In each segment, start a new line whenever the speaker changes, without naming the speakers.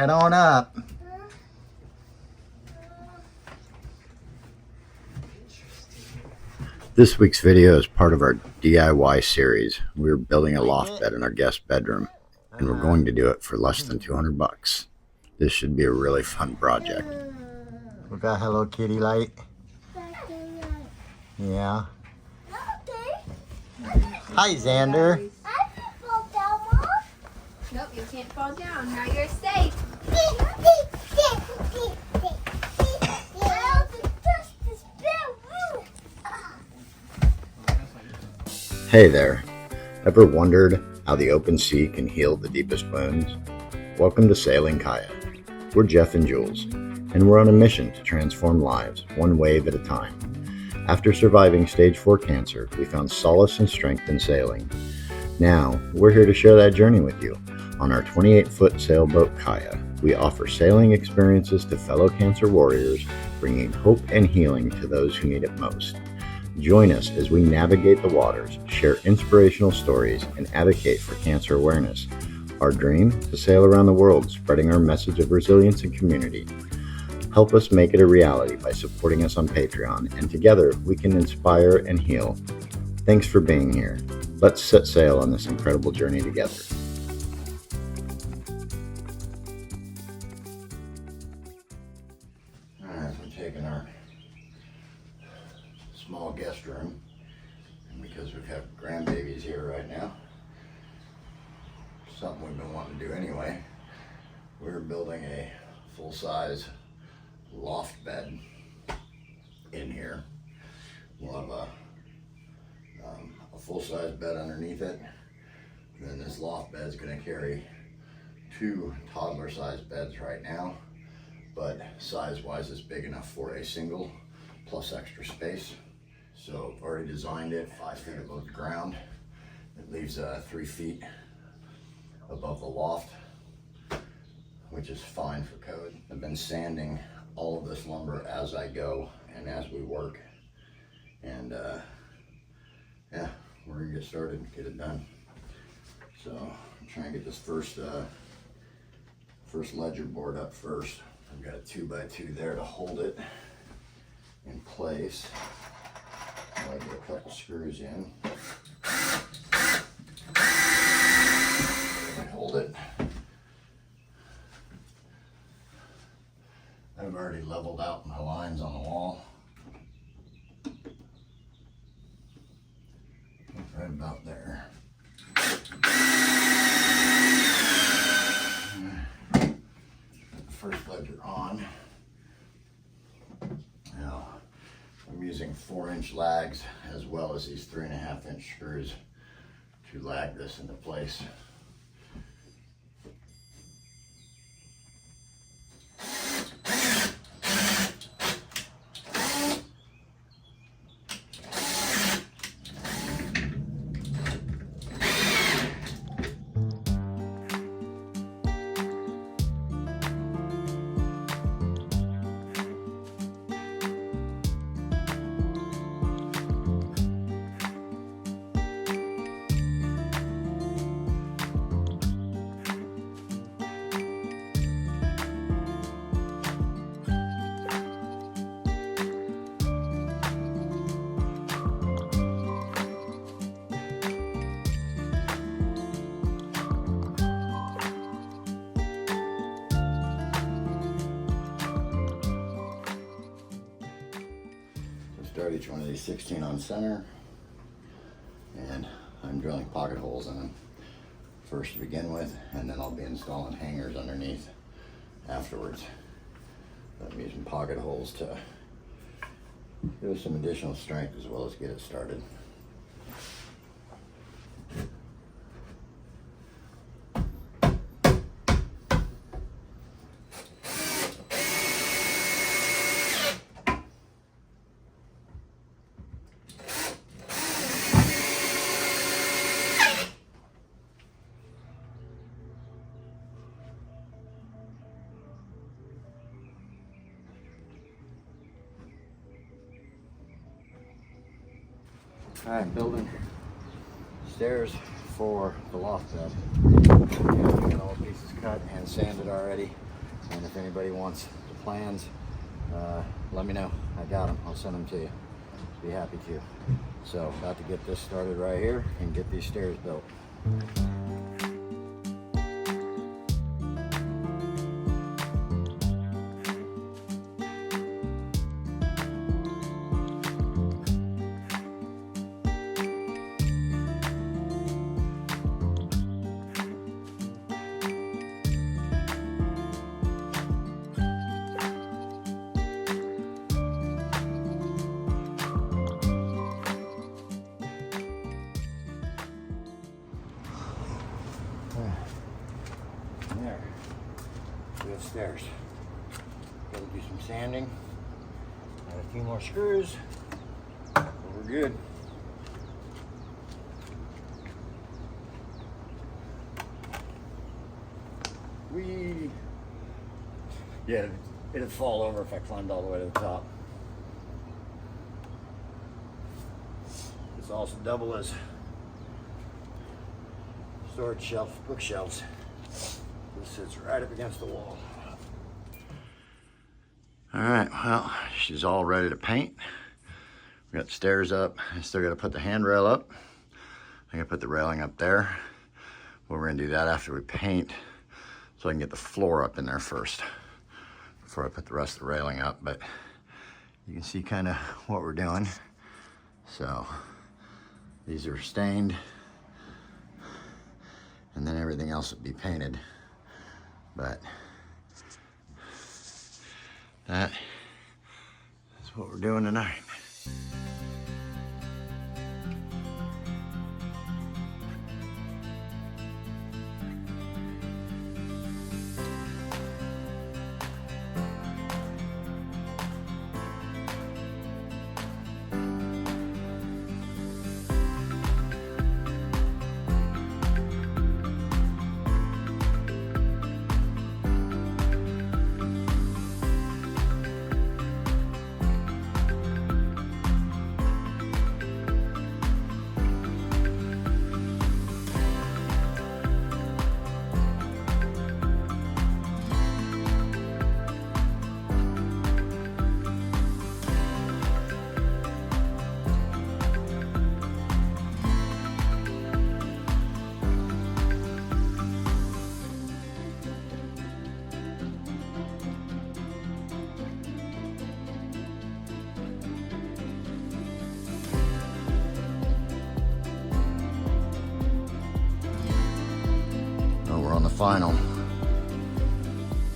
Head on up. This week's video is part of our DIY series. We're building a loft bed in our guest bedroom, and we're going to do it for less than 200 bucks. This should be a really fun project. We got Hello Kitty light. Yeah. Hi, Xander.
I can fall down, Mom. Nope, you can't fall down. Now you're safe.
Hey there. Ever wondered how the open sea can heal the deepest wounds? Welcome to Sailing Kayak. We're Jeff and Jules, and we're on a mission to transform lives, one wave at a time. After surviving stage 4 cancer, we found solace and strength in sailing. Now, we're here to share that journey with you. On our 28-foot sailboat Kaya, we offer sailing experiences to fellow cancer warriors, bringing hope and healing to those who need it most. Join us as we navigate the waters, share inspirational stories, and advocate for cancer awareness. Our dream? To sail around the world, spreading our message of resilience and community. Help us make it a reality by supporting us on Patreon, and together we can inspire and heal. Thanks for being here. Let's set sail on this incredible journey together. Alright, we're taking our small guest room, and because we've had grandbabies here right now, something we've been wanting to do anyway, we're building a full-size loft bed in here. We'll have a full-size bed underneath it, and then this loft bed is going to carry 2 toddler-sized beds right now, but size-wise it's big enough for a single plus extra space. So I've already designed it 5 feet above the ground. It leaves 3 feet above the loft, which is fine for code. I've been sanding all of this lumber as I go and as we work, and yeah, we're gonna get started and get it done. So I'm trying to get this first ledger board up first. I've got a 2x2 there to hold it in place. I'll get a couple screws in. Hold it. I've already leveled out my lines on the wall. Right about there. Put the first ledger on. Now, I'm using 4-inch lags as well as these 3.5-inch screws to lag this into place. Start each one of these 16 on center, and I'm drilling pocket holes in them first to begin with, and then I'll be installing hangers underneath afterwards. I'm using pocket holes to give us some additional strength as well as get it started. All right, building stairs for the loft bed. Got all the pieces cut and sanded already. And if anybody wants the plans, let me know. I got them. I'll send them to you. Be happy to. So about to get this started right here and get these stairs built. There, we have stairs. Gotta do some sanding, add a few more screws, but we're good. Yeah, it'd fall over if I climbed all the way to the top. This also double as storage shelf, bookshelves. This sits right up against the wall. All right, well, she's all ready to paint. We got stairs up. I still gotta put the handrail up. I gotta put the railing up there. But we're gonna do that after we paint so I can get the floor up in there first before I put the rest of the railing up. But you can see kind of what we're doing. So these are stained and then everything else would be painted. But that is what we're doing tonight. We're on the final.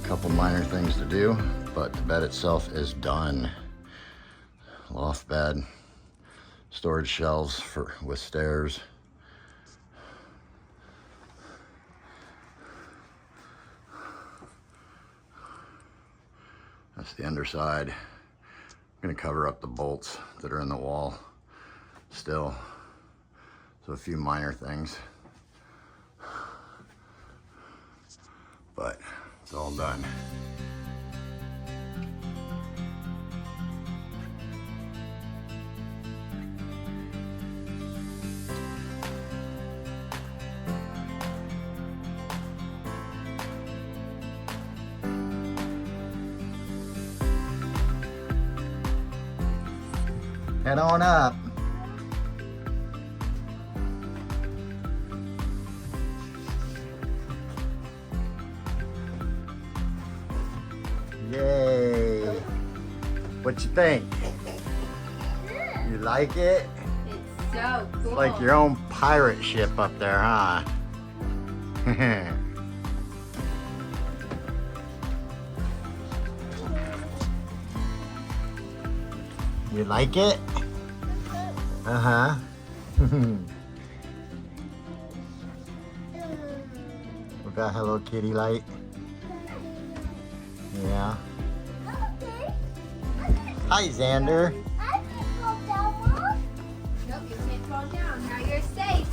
Couple minor things to do, but the bed itself is done. Loft bed, storage shelves with stairs. That's the underside. I'm gonna cover up the bolts that are in the wall still. So a few minor things. But it's all done. Head on up. Yay! What you think? You like it?
It's so cool.
It's like your own pirate ship up there, huh? You like it? Uh-huh. We got Hello Kitty light. Yeah. Hi, Xander.
I can't fall down, Mom. Nope, you can't fall down. Now you're safe.